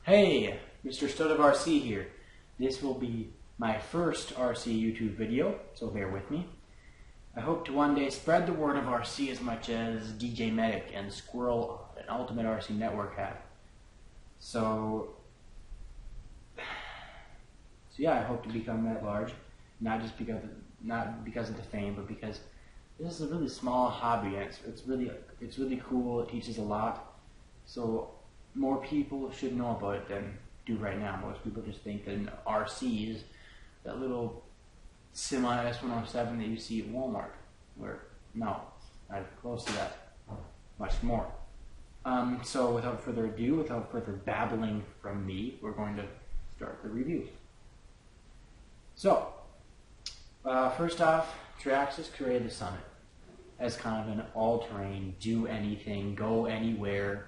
Hey, MrStudofRC here. This will be my first RC YouTube video, so bear with me. I hope to one day spread the word of RC as much as DJ Medic and Squirrel and Ultimate RC Network have. So yeah, I hope to become that large, not because of the fame, but because this is a really small hobby and it's really cool. It teaches a lot, so more people should know about it than do right now. Most people just think that an RC is that little semi S107 that you see at Walmart, where no, not close to that, much more. So without further ado, without further babbling from me, we're going to start the review. So, first off, Traxxas created the Summit as kind of an all-terrain, do anything, go anywhere,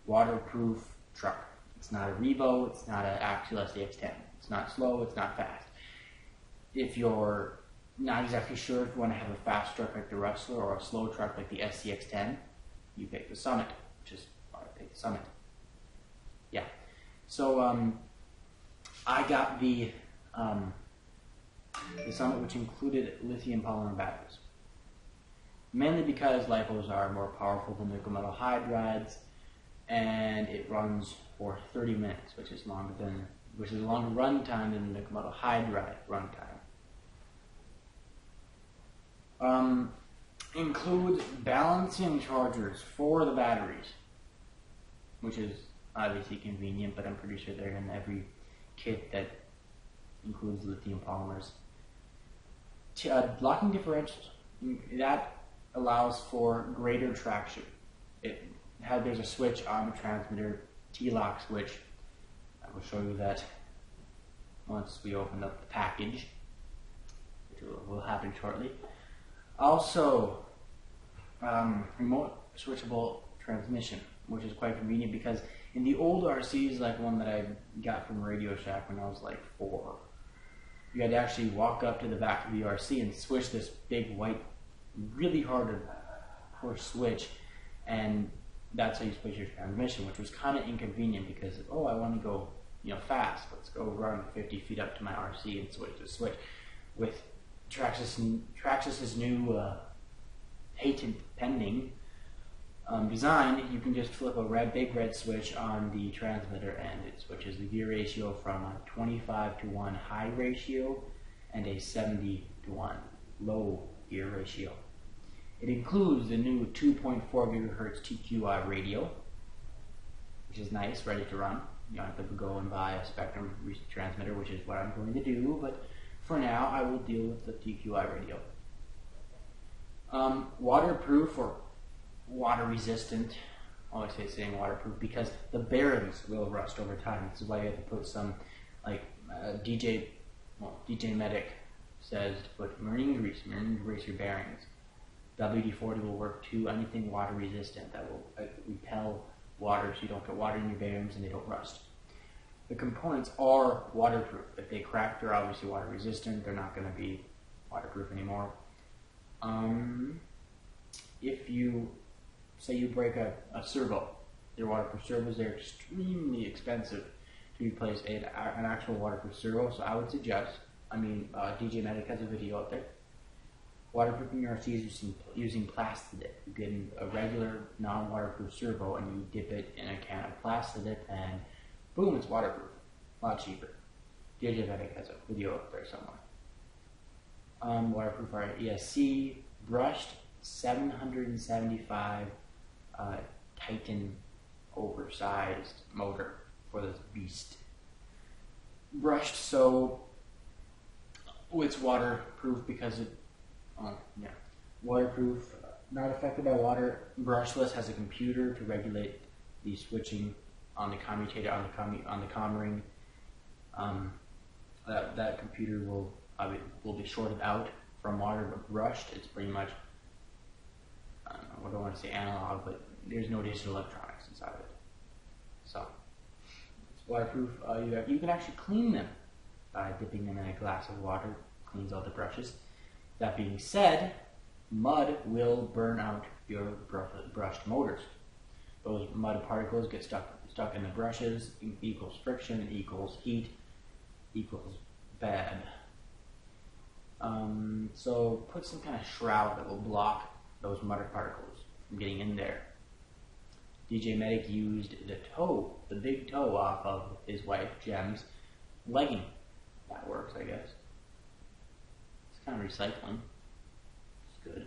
waterproof truck. It's not a Revo, it's not an actual SDX10. It's not slow, it's not fast. If you're not exactly sure if you want to have a fast truck like the Rustler or a slow truck like the SDX10, you pick the Summit, which is why I picked the Summit. Yeah. So, I got the Summit, which included lithium polymer batteries. Mainly because LiPos are more powerful than nickel metal hydrides, and it runs for 30 minutes, which is a longer runtime than the nickel metal hydride runtime. Includes balancing chargers for the batteries, which is obviously convenient, but I'm pretty sure they're in every kit that includes lithium polymers. Locking differentials, that allows for greater traction. There's a switch on the transmitter, T-lock switch. I will show you that once we open up the package, which will happen shortly. Also, remote switchable transmission, which is quite convenient because in the old RCs, like one that I got from Radio Shack when I was like 4, you had to actually walk up to the back of the RC and switch this big white, really hard to push switch, and that's how you switch your transmission, which was kind of inconvenient because, oh, I want to go, fast. Let's go run 50 feet up to my RC and switch the switch. With Traxxas's new patent pending design, you can just flip a big red switch on the transmitter, and it switches the gear ratio from a 25:1 high ratio and a 70:1 low gear ratio. It includes the new 2.4 GHz TQI radio, which is nice, ready to run. You don't have to go and buy a Spectrum transmitter, which is what I'm going to do, but for now I will deal with the TQI radio. Waterproof or water resistant. I always say saying waterproof because the bearings will rust over time. This is why you have to put some, like DJ Medic says to put marine grease your bearings. WD-40 will work too. Anything water resistant that will repel water, so you don't get water in your bearings and they don't rust. The components are waterproof. If they crack, they're obviously water resistant. They're not going to be waterproof anymore. If you say you break a servo, they're waterproof servos. They're extremely expensive to replace an actual waterproof servo. So I would suggest, DJ Medic has a video out there. Waterproofing your RC is using Plastidip. You get a regular non-waterproof servo and you dip it in a can of Plastidip and boom, it's waterproof. A lot cheaper. DJ Medic has a video up there somewhere. Waterproof are ESC, brushed 775 Titan oversized motor for this beast. Brushed so it's waterproof because it waterproof, not affected by water. Brushless, has a computer to regulate the switching on the commutator on the comm ring. That computer will be shorted out from water, but brushed, it's pretty much, I don't want to say analog, but there's no digital electronics inside of it. So it's waterproof. You can actually clean them by dipping them in a glass of water. Cleans all the brushes. That being said, mud will burn out your brushed motors. those mud particles get stuck in the brushes, equals friction, equals heat, equals bad. So put some kind of shroud that will block those mud particles from getting in there. DJ Medic used the big toe off of his wife Jem's legging. That works, I guess. It's kind of recycling. It's good.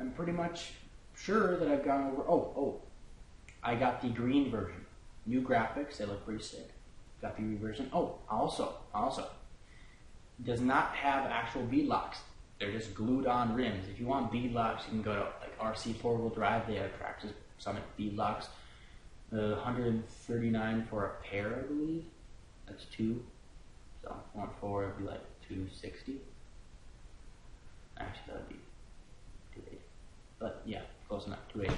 I'm pretty much sure that I've gone over. I got the green version. New graphics, they look pretty sick. Got the green version. Also, does not have actual bead locks. They're just glued on rims. If you want bead locks, you can go to like RC 4-wheel drive. They have Traxxas Summit bead locks. $139 for a pair, I believe. That's 2. So if you want 4, it'd be like $260. Actually, that'd be $280. But yeah, close enough. $280.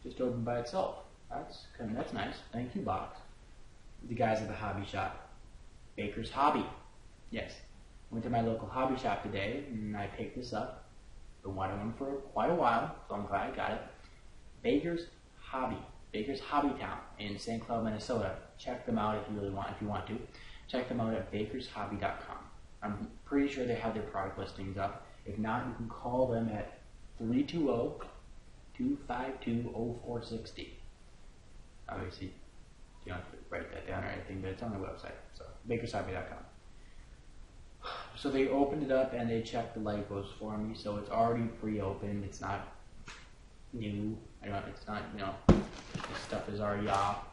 Just opened by itself. That's nice. Thank you, box. The guys at the hobby shop, Baker's Hobby. Yes, went to my local hobby shop today, and I picked this up. Been wanting one for quite a while, so I'm glad I got it. Baker's Hobby Town in St. Cloud, Minnesota. Check them out if you want to. Check them out at bakershobby.com. I'm pretty sure they have their product listings up. If not, you can call them at 320-252-0460. Obviously, you don't have to write that down or anything, but it's on their website. So, bakershobby.com. So they opened it up and they checked the LIPOs for me. So it's already pre-opened. It's not new. It's not, this stuff is already off.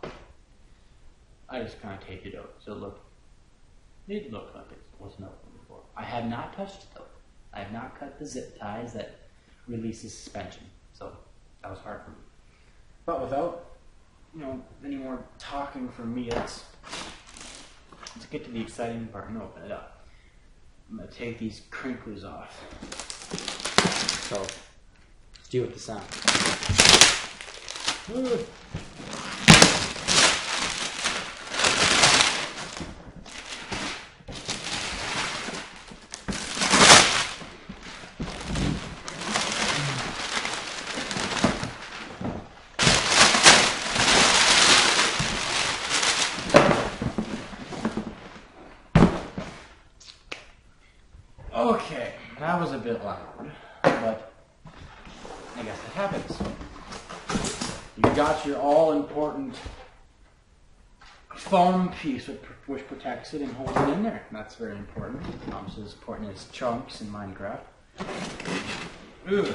I just kind of taped it out. So it looked like it wasn't open before. I have not touched it though. I have not cut the zip ties that release the suspension. So that was hard for me. But without, any more talking from me, let's get to the exciting part and open it up. I'm going to take these crinkles off. So let's deal with the sound. Okay, that was a bit loud, but I guess it happens. You got your all-important foam piece which protects it and holds it in there. That's very important. Almost as important as chunks in Minecraft. Ugh.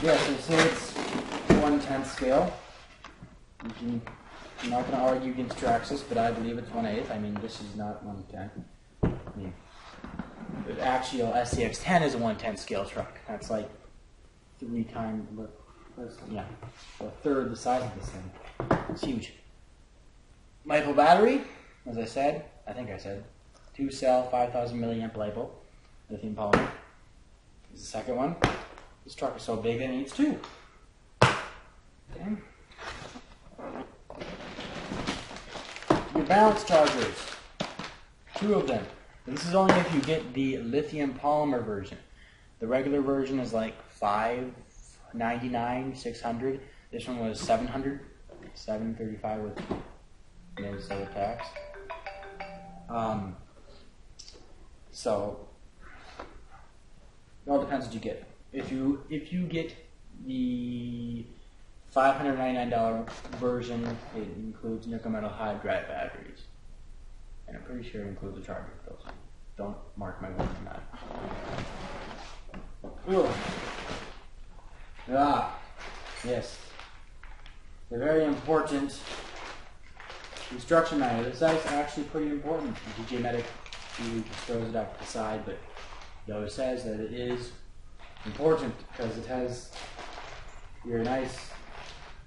Yes, I say it's 1/10 scale. I'm not going to argue against Traxxas, but I believe it's 1/8. I mean, this is not 1/10. The Axial SCX-10 is a 1/10 scale truck. That's like 3 times, a third the size of this thing. It's huge. LiPo battery, as I said, 2-cell, 5,000 milliamp LiPo, lithium polymer. This is the second one. This truck is so big it needs 2. Okay. Your balance chargers, 2 of them. This is only if you get the lithium polymer version. The regular version is like $599, $600. This one was $700, $735 with Minnesota tax. So it all depends what you get. If you get the $599 version, it includes nickel metal hydride batteries. And I'm pretty sure it includes a charger for those. Don't mark my words on that. Yes. The very important instruction manual. This is actually pretty important. DJ Medic, he just throws it off to the side, but he always says that it is important because it has your nice,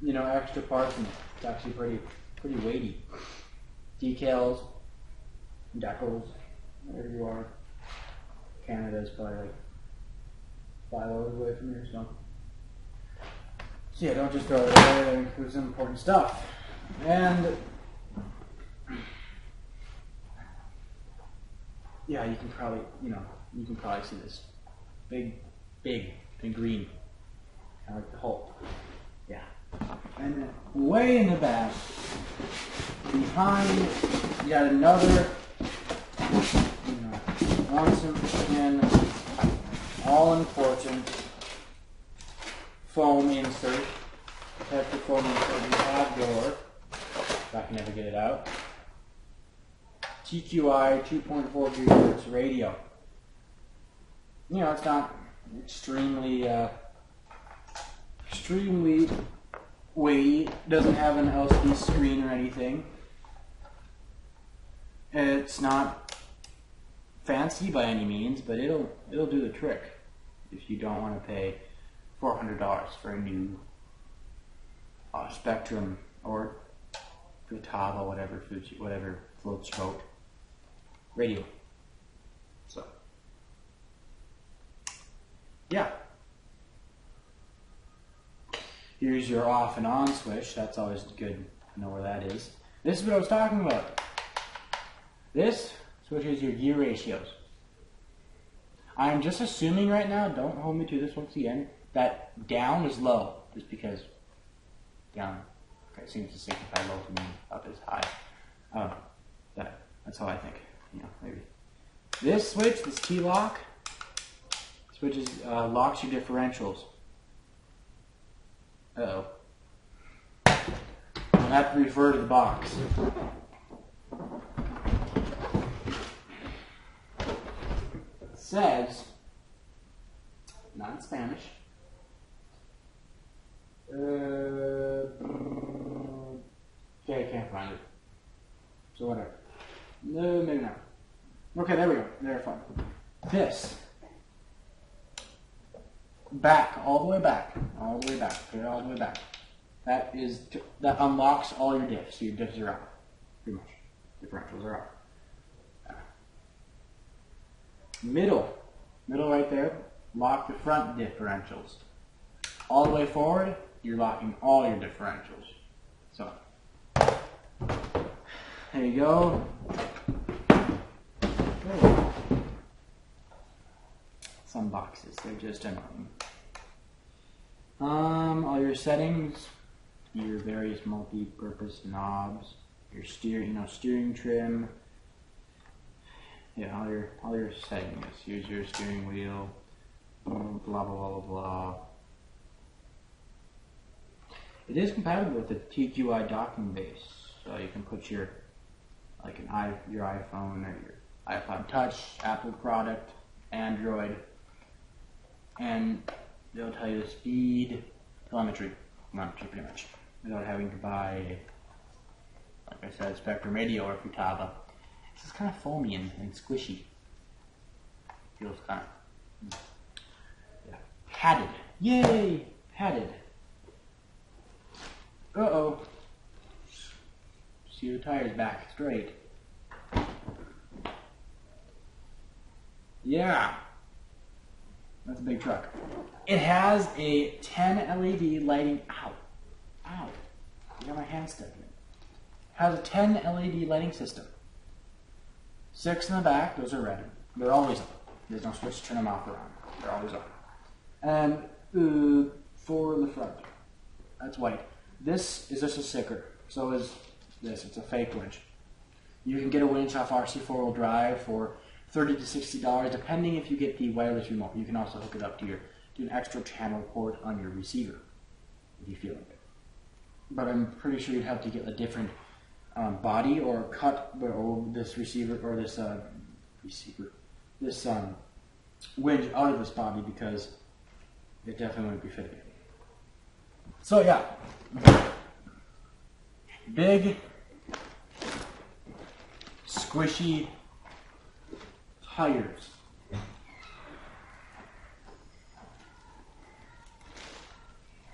extra parts, and it's actually pretty weighty. Decals, decals, wherever you are. Canada is probably like 5 hours away from here, so yeah, don't just throw it away. It includes some important stuff. And yeah, you can probably see this Big and green. Kind of like the Hulk. Yeah. And then way in the back, behind, you got another, once again, all important foam insert. Protective foam insert. You have your, if I can never get it out, TQI 2.4 GHz radio. You know, it's not extremely weighty. Doesn't have an LCD screen or anything. It's not fancy by any means, but it'll do the trick if you don't want to pay $400 for a new Spectrum or Futaba, whatever floats your boat radio. So yeah. Here's your off and on switch. That's always good to know where that is. This is what I was talking about. This switches your gear ratios. I'm just assuming right now, don't hold me to this once again, that down is low, just because down seems to signify low to me, up is high. That's how I think. Maybe. This switch, this T-lock, switches, locks your differentials. Uh-oh. I'll have to refer to the box. It says, not in Spanish, okay, I can't find it. So whatever. No, maybe not. Okay, there we go. They're fine. This. Back, all the way back, put it all the way back. That unlocks all your diffs. So your diffs are out, pretty much. Differentials are out. Middle right there, lock the front differentials. All the way forward, you're locking all your differentials. So, there you go. Some boxes, they're just annoying. All your settings, your various multi-purpose knobs, your steering trim. Yeah, all your settings. Here's your steering wheel. Blah blah blah blah blah. It is compatible with the TQI docking base, so you can put your iPhone or your iPod Touch, Apple product, Android, and they'll tell you the speed, telemetry pretty much, without having to buy, like I said, Spectrum radio or Futaba. This is kind of foamy and squishy. Feels kind of padded. Yay, padded. Uh-oh. See the tires back straight. Yeah. That's a big truck. It has a 10 LED lighting. Ow. I got my hand stuck in it. It has a 10 LED lighting system. 6 in the back. Those are red. They're always on. There's no switch to turn them off or on. They're always on. And 4 in the front. That's white. This is just a sticker. So is this. It's a fake winch. You can get a winch off RC 4-wheel drive for $30 to $60, depending if you get the wireless remote. You can also hook it up to an extra channel port on your receiver, if you feel like it. But I'm pretty sure you'd have to get a different body or cut this receiver or this winch out of this body, because it definitely wouldn't be fitting. So yeah, big, squishy tires.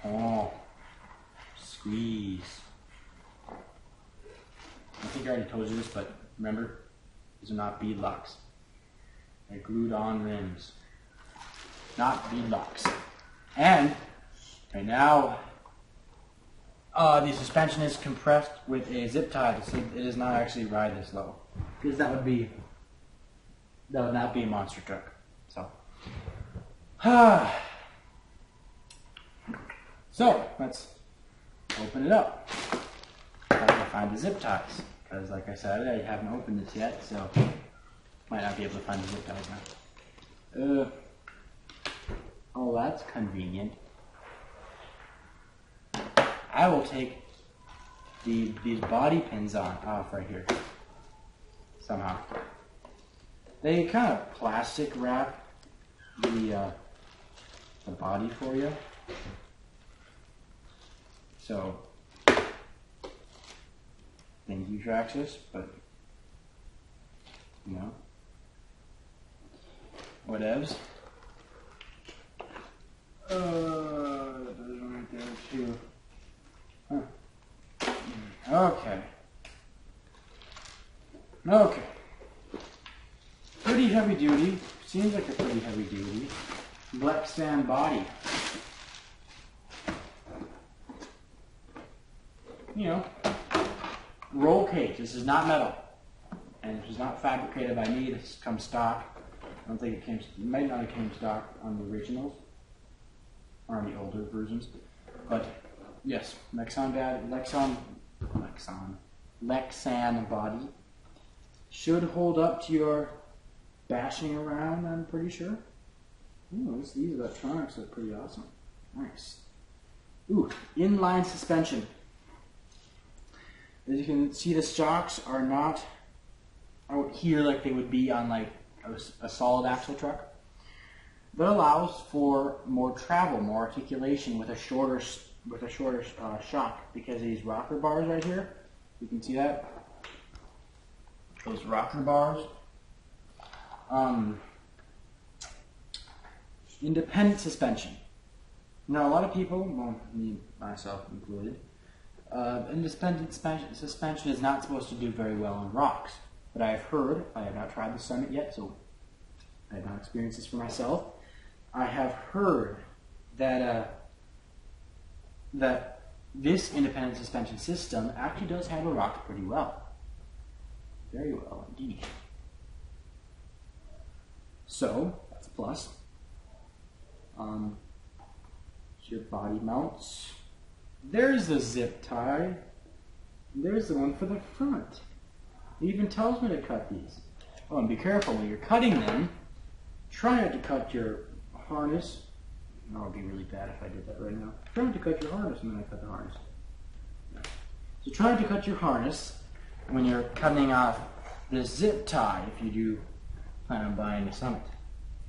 Oh, squeeze. I think I already told you this, but remember, these are not bead locks. They're glued on rims, not bead locks. And right now, the suspension is compressed with a zip tie, so it does not actually ride this low, because that would not be a monster truck. So So let's open it up. Try to find the zip ties, because like I said, I haven't opened this yet, so might not be able to find the zip ties now. Oh, that's convenient. I will take these body pins off right here somehow. They kind of plastic wrap the body for you. So, thank you, Traxxas, but you know, whatevs. There's one right there too. Huh. Okay. Pretty heavy duty. Seems like a pretty heavy duty. Lexan body. You know, roll cage. This is not metal, and this is not fabricated by me. This comes stock. I don't think it might not have came stock on the originals or on the older versions, but yes, Lexan body should hold up to your bashing around. I'm pretty sure. Ooh, these electronics look pretty awesome. Nice. Ooh, inline suspension. As you can see, the shocks are not out here like they would be on like a solid axle truck. That allows for more travel, more articulation with a shorter shock, because these rocker bars right here, you can see that, those rocker bars. Independent suspension. Now, a lot of people, well, me myself included, independent suspension is not supposed to do very well on rocks. But I have heard, I have not tried the Summit yet, so I have not experienced this for myself. I have heard that that this independent suspension system actually does handle rocks pretty well. Very well indeed. So, that's a plus. Your body mounts. There's the zip tie. There's the one for the front. It even tells me to cut these. Oh, and be careful when you're cutting them. Try not to cut your harness. That would be really bad if I did that right now. Try not to cut your harness and then I cut the harness. So try not to cut your harness when you're cutting off the zip tie if you do plan on buying the Summit.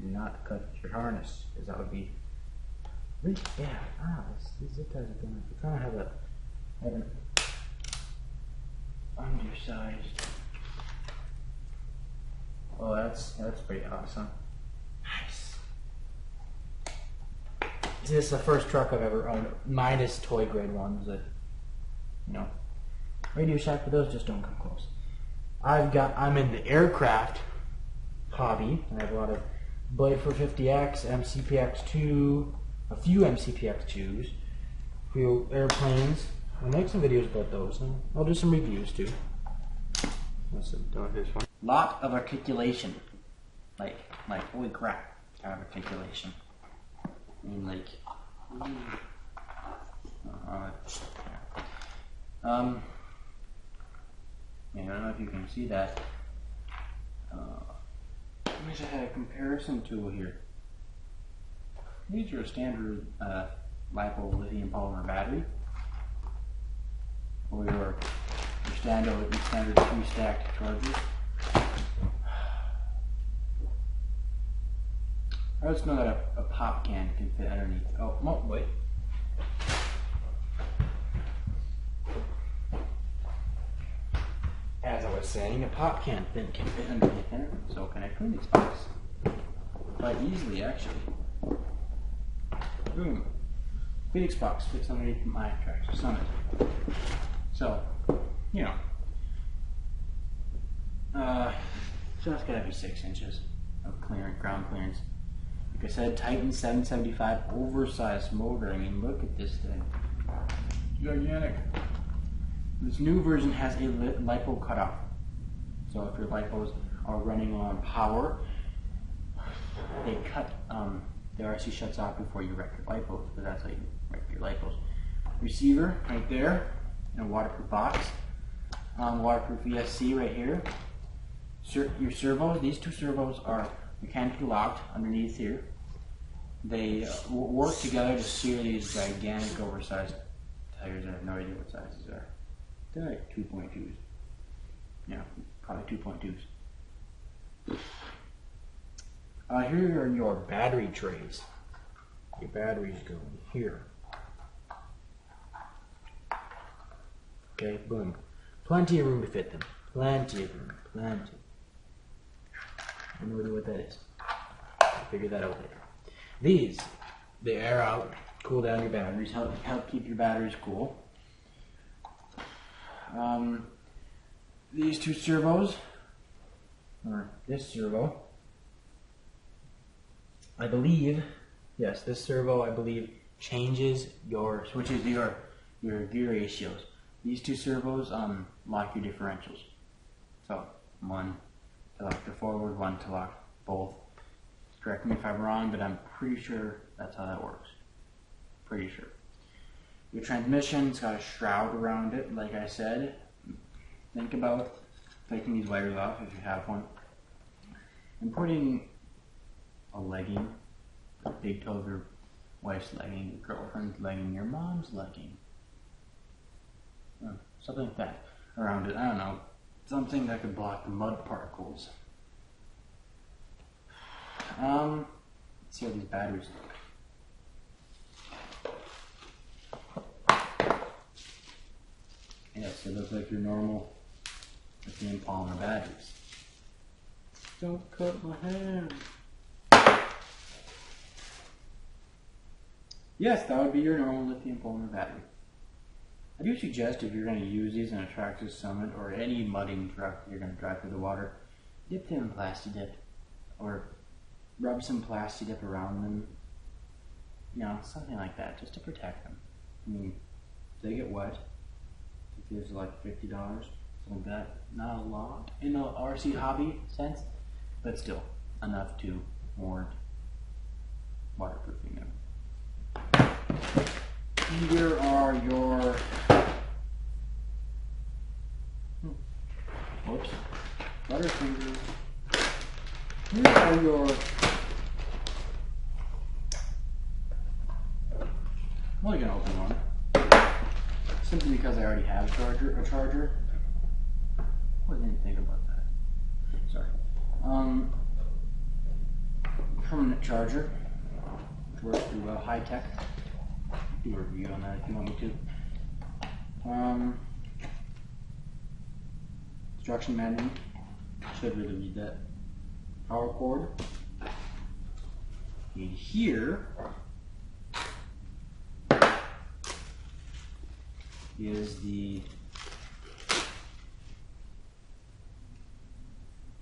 Do not cut your harness, because that would be really bad. These zip ties are going to kind of have an undersized. Oh, that's pretty awesome. Nice. This is the first truck I've ever owned, minus toy grade ones that, you know, Radio Shack, but those just don't come close. I'm in the aircraft hobby, and I have a lot of Blade 450X, MCPX2, a few MCPX2s, a few airplanes. I'll make some videos about those, and I'll do some reviews too. Let's do this one. Lot of articulation, like holy crap, kind of articulation. I mean, like, yeah, I don't know if you can see that. I wish I had a comparison tool here. These are a standard LiPo lithium polymer battery, or your standard 2-stacked chargers. I just know that a pop can fit underneath. Oh, no, wait. As I was saying, a pop can can fit underneath there, so can a Phoenix box. Quite easily, actually. Boom. Phoenix box fits underneath my Traxxas Summit. So, you know. So that's gotta be 6 inches of ground clearance. Like I said, Titan 775 oversized motor. I mean, look at this thing. Gigantic. This new version has a LiPo cutoff. So if your LiPos are running on power, they cut the RC shuts off before you wreck your light post, but that's how you wreck your light post. Receiver right there, in a waterproof box. Waterproof ESC right here. Your servos, these two servos are mechanically locked underneath here. They work together to steer these gigantic oversized tires. I have no idea what sizes they are. They're like 2.2s. Yeah, probably 2.2s. Here are your battery trays. Your batteries go here. Okay, boom. Plenty of room to fit them. Plenty of room. Plenty. I have no idea what that is. I'll figure that out later. These, they air out, cool down your batteries, help keep your batteries cool. These two servos, or this servo, I believe, yes, this servo, I believe, switches your gear ratios. These two servos lock your differentials. So, one to lock the forward, one to lock both. Correct me if I'm wrong, but I'm pretty sure that's how that works. Pretty sure. Your transmission's got a shroud around it, like I said. Think about taking these wires off if you have one, and putting a legging, a big toe of your wife's legging, your girlfriend's legging, your mom's legging, something like that around it. I don't know, something that could block the mud particles. Let's see how these batteries look. Yes, they look like your normal lithium polymer batteries. Don't cut my hand. Yes, that would be your normal lithium polymer battery. I do suggest if you're going to use these in a Traxxas Summit or any mudding truck you're going to drive through the water, dip them in Plasti Dip, or rub some Plasti Dip around them. You know, something like that, just to protect them. I mean, if they get wet, it gives like $50, something like that. Not a lot in the RC hobby sense, but still enough to warrant waterproofing them. Here are your Butterfingers. Here are your I'm only gonna open one. Simply because I already have a charger. I didn't think about that. Sorry. Permanent charger, which works through high tech. Do a review on that if you want me to. Instruction manual. Should really read that. Power cord. And here is the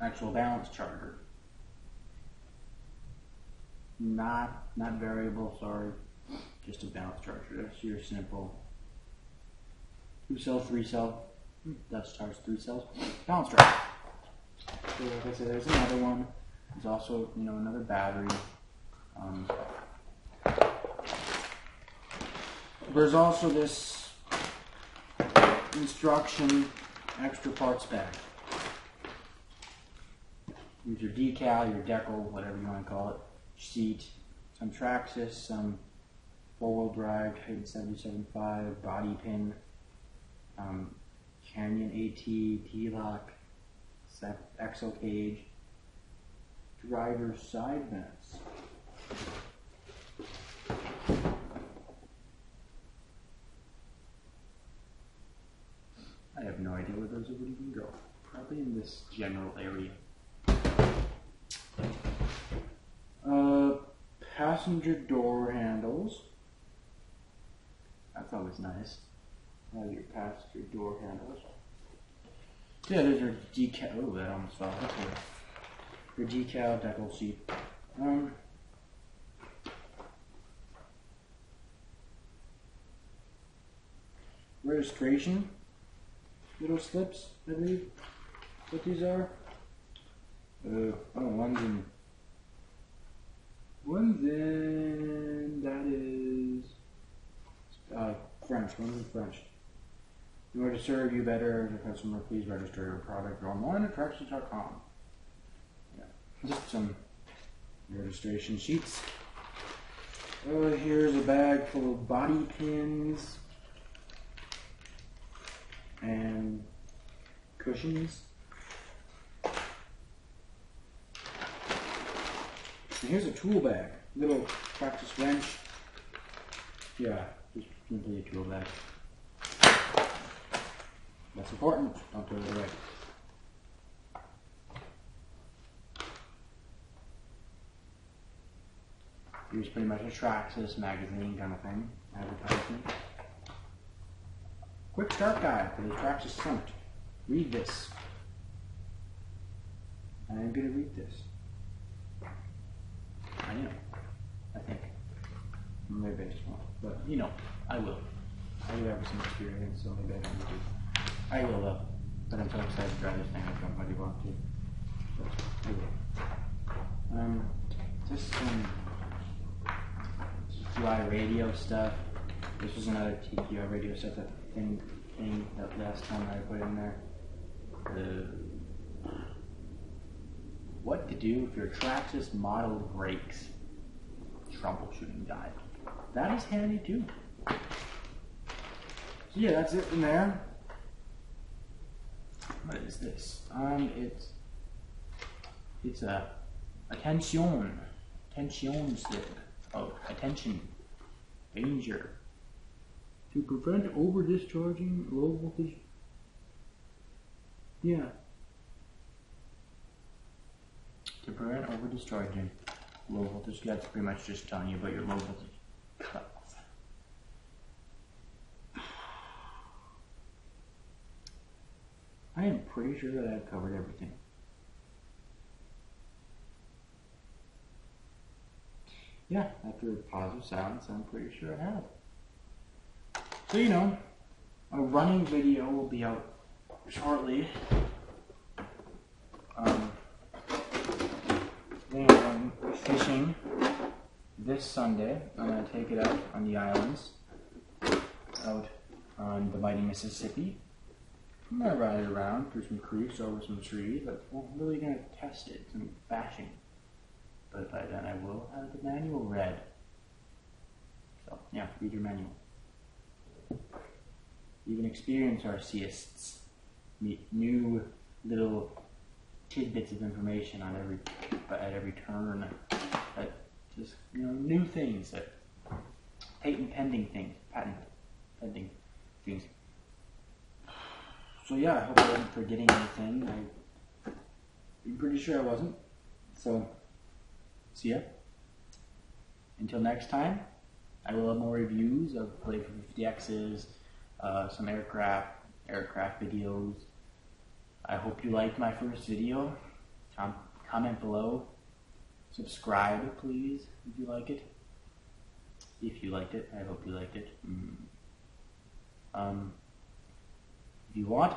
actual balance charger. Not variable, sorry. Just a balance charger. That's your simple 2-cell, 3-cell. That's charged 3 cells. Balance charger. So like I said, there's another one. There's also, another battery. There's also this instruction extra parts bag. Use your decal, your decal, whatever you want to call it. Seat, some Traxxas, some 4-wheel drive, Titan 77.5, body pin, Canyon AT, T-lock, Exo cage, driver side vents. I have no idea where those would even go. Probably in this general area. Passenger door handles. That's always nice. Have your passenger door handles. Yeah, there's your decal. Oh, that almost fell. Okay. Your decal decal sheet. Registration. Little slips, I believe. What these are? One's in French. One in French. In order to serve you better as a customer, please register your product online at Traxxas.com. Yeah. Just some registration sheets. Here's a bag full of body pins and cushions. And here's a tool bag, little practice wrench. Yeah, just simply a tool bag. That's important. Don't throw it away. Here's pretty much a Traxxas magazine kind of thing, advertisement. Quick start guide for the Traxxas Summit. Read this. I'm going to read this. I know. I think. Maybe I just won't. But, you know, I will. I do have some experience, so maybe I don't need to. I will, though. But I'm so excited to try this thing. I don't really want to. But I will. Just some TTY radio stuff. This was another TTY radio stuff, that thing that last time I put in there. What to do if your Traxxas model breaks. Troubleshooting guide. That is handy too. So yeah, that's it from there. What is this? It's a attention slip. Oh, attention, danger. To prevent over discharging low voltage. Yeah. To prevent over discharging low voltage, that's pretty much just telling you about your low voltage cutoff. I am pretty sure that I've covered everything. Yeah, after positive silence, I'm pretty sure I have. So, you know, a running video will be out shortly. I'm fishing this Sunday. I'm going to take it out on the islands, out on the mighty Mississippi. I'm going to ride it around through some creeks, over some trees, but I'm really going to test it, some bashing. But by then I will have the manual read. So, yeah, read your manual. Even experienced RCists meet new little tidbits of information on at every turn. That just, you know, new things, that patent pending things. So yeah, I hope I wasn't forgetting anything. I'm pretty sure I wasn't. So, see ya. Until next time, I will have more reviews of Blade 50X's, some aircraft videos. I hope you liked my first video. Comment below. Subscribe, please, if you like it. If you liked it, I hope you liked it. If you want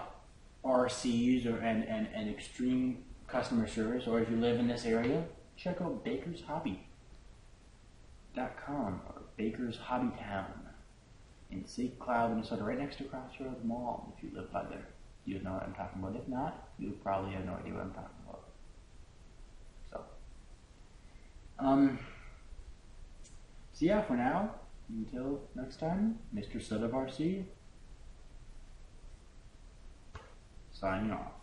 RCs and extreme customer service, or if you live in this area, check out bakershobby.com or Baker's Hobby Town in St. Cloud, Minnesota, right next to Crossroads Mall. If you live by there, you know what I'm talking about. If not, you probably have no idea what I'm talking about. So yeah, for now, until next time, MrStudofRC signing off.